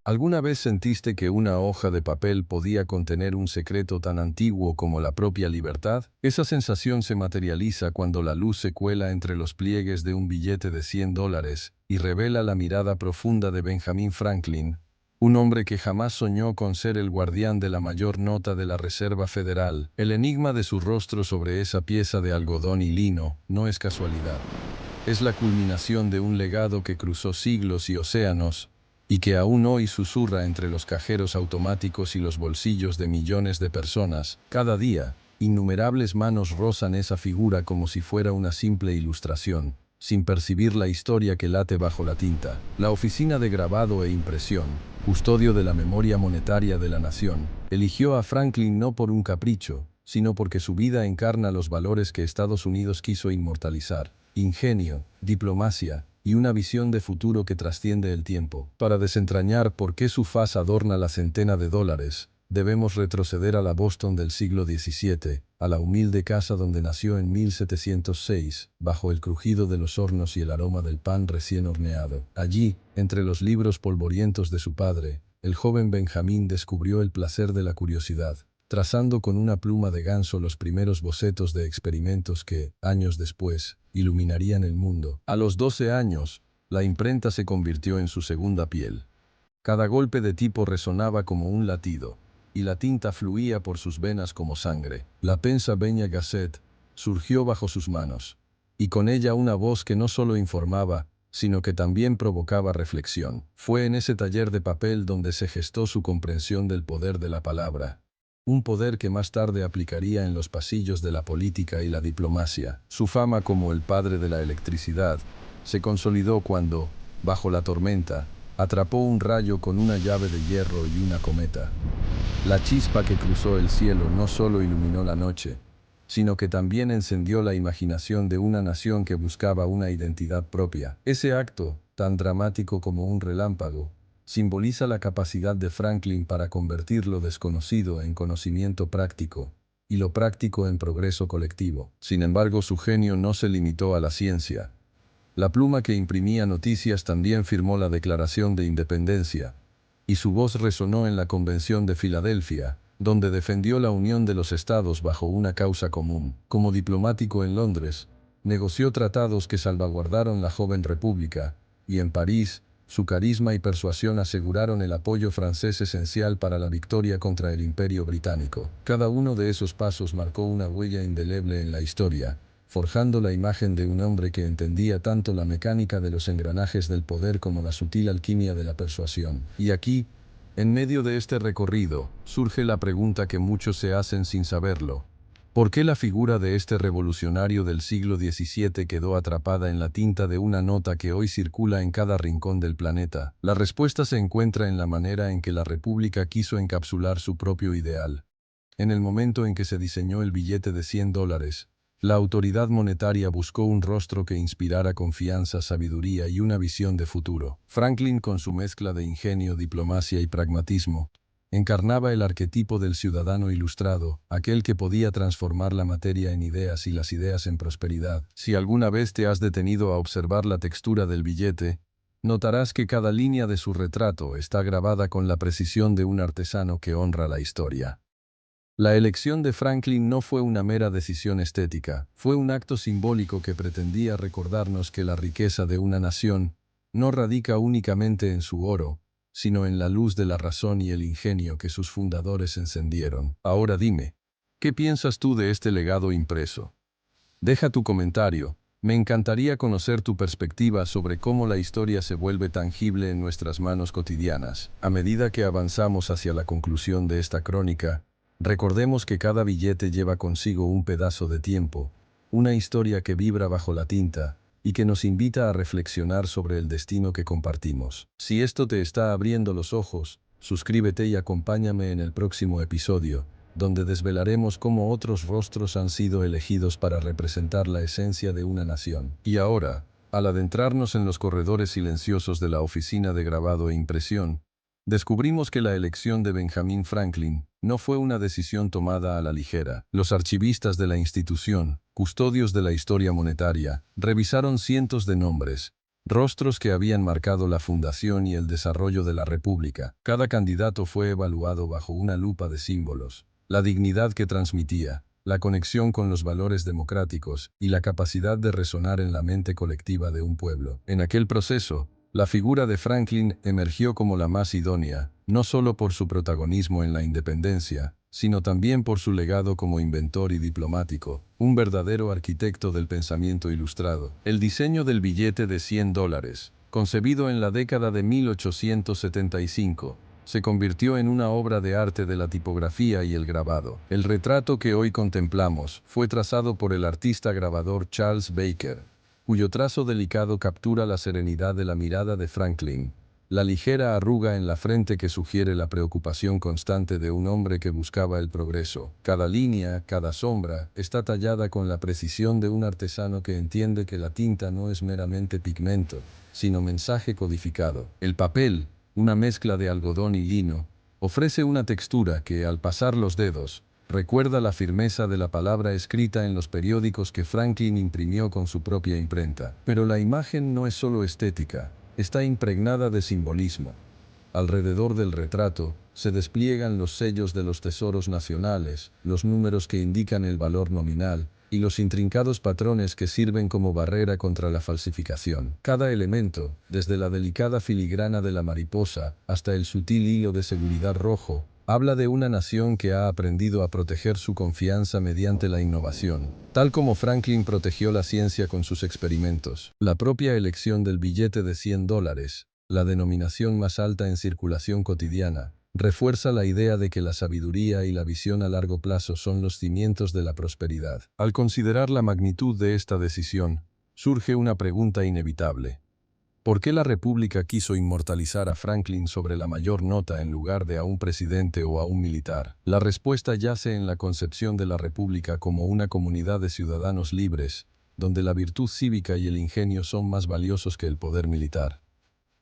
¿Alguna vez sentiste que una hoja de papel podía contener un secreto tan antiguo como la propia libertad? Esa sensación se materializa cuando la luz se cuela entre los pliegues de un billete de $100 y revela la mirada profunda de Benjamin Franklin, un hombre que jamás soñó con ser el guardián de la mayor nota de la Reserva Federal. El enigma de su rostro sobre esa pieza de algodón y lino no es casualidad. Es la culminación de un legado que cruzó siglos y océanos, y que aún hoy susurra entre los cajeros automáticos y los bolsillos de millones de personas. Cada día, innumerables manos rozan esa figura como si fuera una simple ilustración, sin percibir la historia que late bajo la tinta. La Oficina de Grabado e Impresión, custodio de la memoria monetaria de la nación, eligió a Franklin no por un capricho, sino porque su vida encarna los valores que Estados Unidos quiso inmortalizar: ingenio, diplomacia y una visión de futuro que trasciende el tiempo. Para desentrañar por qué su faz adorna la centena de dólares, debemos retroceder a la Boston del siglo XVII, a la humilde casa donde nació en 1706, bajo el crujido de los hornos y el aroma del pan recién horneado. Allí, entre los libros polvorientos de su padre, el joven Benjamín descubrió el placer de la curiosidad, trazando con una pluma de ganso los primeros bocetos de experimentos que, años después, iluminarían el mundo. A los 12 años, la imprenta se convirtió en su segunda piel. Cada golpe de tipo resonaba como un latido, y la tinta fluía por sus venas como sangre. La Pennsylvania Gazette surgió bajo sus manos, y con ella una voz que no solo informaba, sino que también provocaba reflexión. Fue en ese taller de papel donde se gestó su comprensión del poder de la palabra. Un poder que más tarde aplicaría en los pasillos de la política y la diplomacia. Su fama como el padre de la electricidad se consolidó cuando, bajo la tormenta, atrapó un rayo con una llave de hierro y una cometa. La chispa que cruzó el cielo no solo iluminó la noche, sino que también encendió la imaginación de una nación que buscaba una identidad propia. Ese acto, tan dramático como un relámpago, simboliza la capacidad de Franklin para convertir lo desconocido en conocimiento práctico, y lo práctico en progreso colectivo. Sin embargo, su genio no se limitó a la ciencia. La pluma que imprimía noticias también firmó la Declaración de Independencia, y su voz resonó en la Convención de Filadelfia, donde defendió la unión de los estados bajo una causa común. Como diplomático en Londres, negoció tratados que salvaguardaron la joven república, y en París, su carisma y persuasión aseguraron el apoyo francés esencial para la victoria contra el Imperio Británico. Cada uno de esos pasos marcó una huella indeleble en la historia, forjando la imagen de un hombre que entendía tanto la mecánica de los engranajes del poder como la sutil alquimia de la persuasión. Y aquí, en medio de este recorrido, surge la pregunta que muchos se hacen sin saberlo: ¿por qué la figura de este revolucionario del siglo XVII quedó atrapada en la tinta de una nota que hoy circula en cada rincón del planeta? La respuesta se encuentra en la manera en que la República quiso encapsular su propio ideal. En el momento en que se diseñó el billete de $100, la autoridad monetaria buscó un rostro que inspirara confianza, sabiduría y una visión de futuro. Franklin, con su mezcla de ingenio, diplomacia y pragmatismo, encarnaba el arquetipo del ciudadano ilustrado, aquel que podía transformar la materia en ideas y las ideas en prosperidad. Si alguna vez te has detenido a observar la textura del billete, notarás que cada línea de su retrato está grabada con la precisión de un artesano que honra la historia. La elección de Franklin no fue una mera decisión estética, fue un acto simbólico que pretendía recordarnos que la riqueza de una nación no radica únicamente en su oro, sino en la luz de la razón y el ingenio que sus fundadores encendieron. Ahora dime, ¿qué piensas tú de este legado impreso? Deja tu comentario. Me encantaría conocer tu perspectiva sobre cómo la historia se vuelve tangible en nuestras manos cotidianas. A medida que avanzamos hacia la conclusión de esta crónica, recordemos que cada billete lleva consigo un pedazo de tiempo, una historia que vibra bajo la tinta y que nos invita a reflexionar sobre el destino que compartimos. Si esto te está abriendo los ojos, suscríbete y acompáñame en el próximo episodio, donde desvelaremos cómo otros rostros han sido elegidos para representar la esencia de una nación. Y ahora, al adentrarnos en los corredores silenciosos de la Oficina de Grabado e Impresión, descubrimos que la elección de Benjamin Franklin no fue una decisión tomada a la ligera. Los archivistas de la institución, custodios de la historia monetaria, revisaron cientos de nombres, rostros que habían marcado la fundación y el desarrollo de la República. Cada candidato fue evaluado bajo una lupa de símbolos: la dignidad que transmitía, la conexión con los valores democráticos y la capacidad de resonar en la mente colectiva de un pueblo. En aquel proceso, la figura de Franklin emergió como la más idónea, no solo por su protagonismo en la independencia, sino también por su legado como inventor y diplomático, un verdadero arquitecto del pensamiento ilustrado. El diseño del billete de $100, concebido en la década de 1875, se convirtió en una obra de arte de la tipografía y el grabado. El retrato que hoy contemplamos fue trazado por el artista grabador Charles Baker, cuyo trazo delicado captura la serenidad de la mirada de Franklin, la ligera arruga en la frente que sugiere la preocupación constante de un hombre que buscaba el progreso. Cada línea, cada sombra, está tallada con la precisión de un artesano que entiende que la tinta no es meramente pigmento, sino mensaje codificado. El papel, una mezcla de algodón y lino, ofrece una textura que, al pasar los dedos, recuerda la firmeza de la palabra escrita en los periódicos que Franklin imprimió con su propia imprenta. Pero la imagen no es solo estética, está impregnada de simbolismo. Alrededor del retrato se despliegan los sellos de los tesoros nacionales, los números que indican el valor nominal y los intrincados patrones que sirven como barrera contra la falsificación. Cada elemento, desde la delicada filigrana de la mariposa hasta el sutil hilo de seguridad rojo, habla de una nación que ha aprendido a proteger su confianza mediante la innovación, tal como Franklin protegió la ciencia con sus experimentos. La propia elección del billete de $100, la denominación más alta en circulación cotidiana, refuerza la idea de que la sabiduría y la visión a largo plazo son los cimientos de la prosperidad. Al considerar la magnitud de esta decisión, surge una pregunta inevitable: ¿por qué la República quiso inmortalizar a Franklin sobre la mayor nota en lugar de a un presidente o a un militar? La respuesta yace en la concepción de la República como una comunidad de ciudadanos libres, donde la virtud cívica y el ingenio son más valiosos que el poder militar.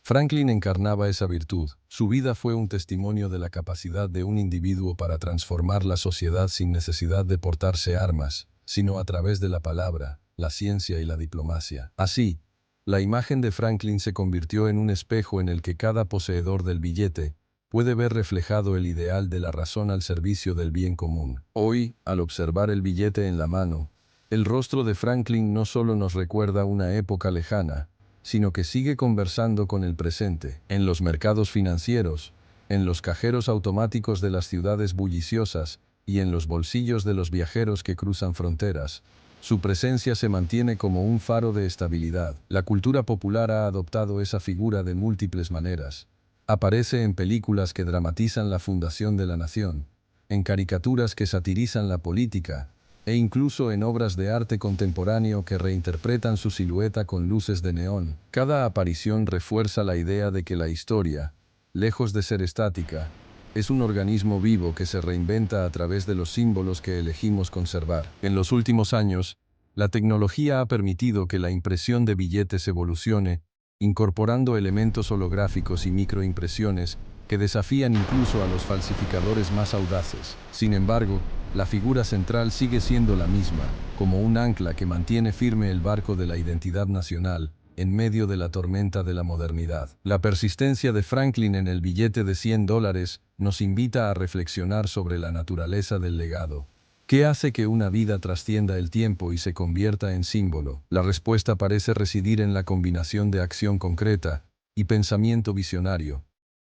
Franklin encarnaba esa virtud. Su vida fue un testimonio de la capacidad de un individuo para transformar la sociedad sin necesidad de portarse armas, sino a través de la palabra, la ciencia y la diplomacia. Así, la imagen de Franklin se convirtió en un espejo en el que cada poseedor del billete puede ver reflejado el ideal de la razón al servicio del bien común. Hoy, al observar el billete en la mano, el rostro de Franklin no solo nos recuerda una época lejana, sino que sigue conversando con el presente, en los mercados financieros, en los cajeros automáticos de las ciudades bulliciosas y en los bolsillos de los viajeros que cruzan fronteras. Su presencia se mantiene como un faro de estabilidad. La cultura popular ha adoptado esa figura de múltiples maneras. Aparece en películas que dramatizan la fundación de la nación, en caricaturas que satirizan la política, e incluso en obras de arte contemporáneo que reinterpretan su silueta con luces de neón. Cada aparición refuerza la idea de que la historia, lejos de ser estática, es un organismo vivo que se reinventa a través de los símbolos que elegimos conservar. En los últimos años, la tecnología ha permitido que la impresión de billetes evolucione, incorporando elementos holográficos y microimpresiones que desafían incluso a los falsificadores más audaces. Sin embargo, la figura central sigue siendo la misma, como un ancla que mantiene firme el barco de la identidad nacional en medio de la tormenta de la modernidad. La persistencia de Franklin en el billete de $100 nos invita a reflexionar sobre la naturaleza del legado. ¿Qué hace que una vida trascienda el tiempo y se convierta en símbolo? La respuesta parece residir en la combinación de acción concreta y pensamiento visionario,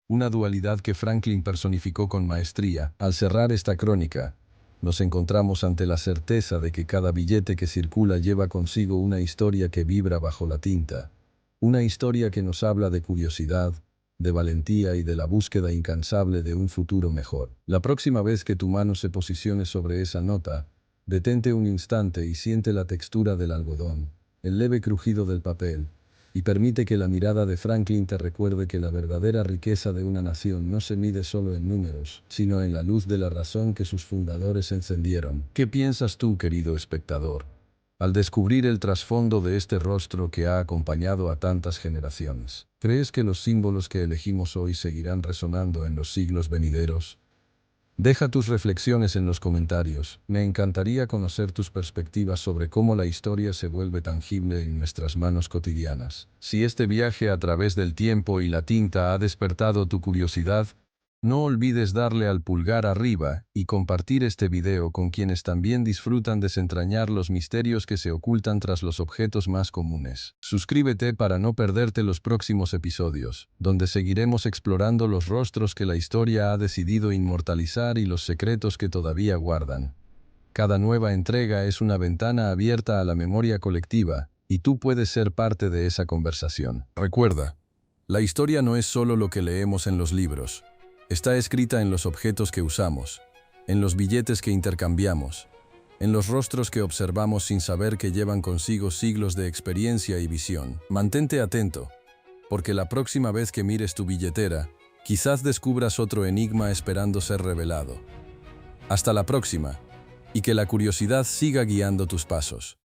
una dualidad que Franklin personificó con maestría. Al cerrar esta crónica, nos encontramos ante la certeza de que cada billete que circula lleva consigo una historia que vibra bajo la tinta, una historia que nos habla de curiosidad, de valentía y de la búsqueda incansable de un futuro mejor. La próxima vez que tu mano se posicione sobre esa nota, detente un instante y siente la textura del algodón, el leve crujido del papel, y permite que la mirada de Franklin te recuerde que la verdadera riqueza de una nación no se mide solo en números, sino en la luz de la razón que sus fundadores encendieron. ¿Qué piensas tú, querido espectador, al descubrir el trasfondo de este rostro que ha acompañado a tantas generaciones? ¿Crees que los símbolos que elegimos hoy seguirán resonando en los siglos venideros? Deja tus reflexiones en los comentarios. Me encantaría conocer tus perspectivas sobre cómo la historia se vuelve tangible en nuestras manos cotidianas. Si este viaje a través del tiempo y la tinta ha despertado tu curiosidad, no olvides darle al pulgar arriba y compartir este video con quienes también disfrutan desentrañar los misterios que se ocultan tras los objetos más comunes. Suscríbete para no perderte los próximos episodios, donde seguiremos explorando los rostros que la historia ha decidido inmortalizar y los secretos que todavía guardan. Cada nueva entrega es una ventana abierta a la memoria colectiva, y tú puedes ser parte de esa conversación. Recuerda, la historia no es solo lo que leemos en los libros. Está escrita en los objetos que usamos, en los billetes que intercambiamos, en los rostros que observamos sin saber que llevan consigo siglos de experiencia y visión. Mantente atento, porque la próxima vez que mires tu billetera, quizás descubras otro enigma esperando ser revelado. Hasta la próxima, y que la curiosidad siga guiando tus pasos.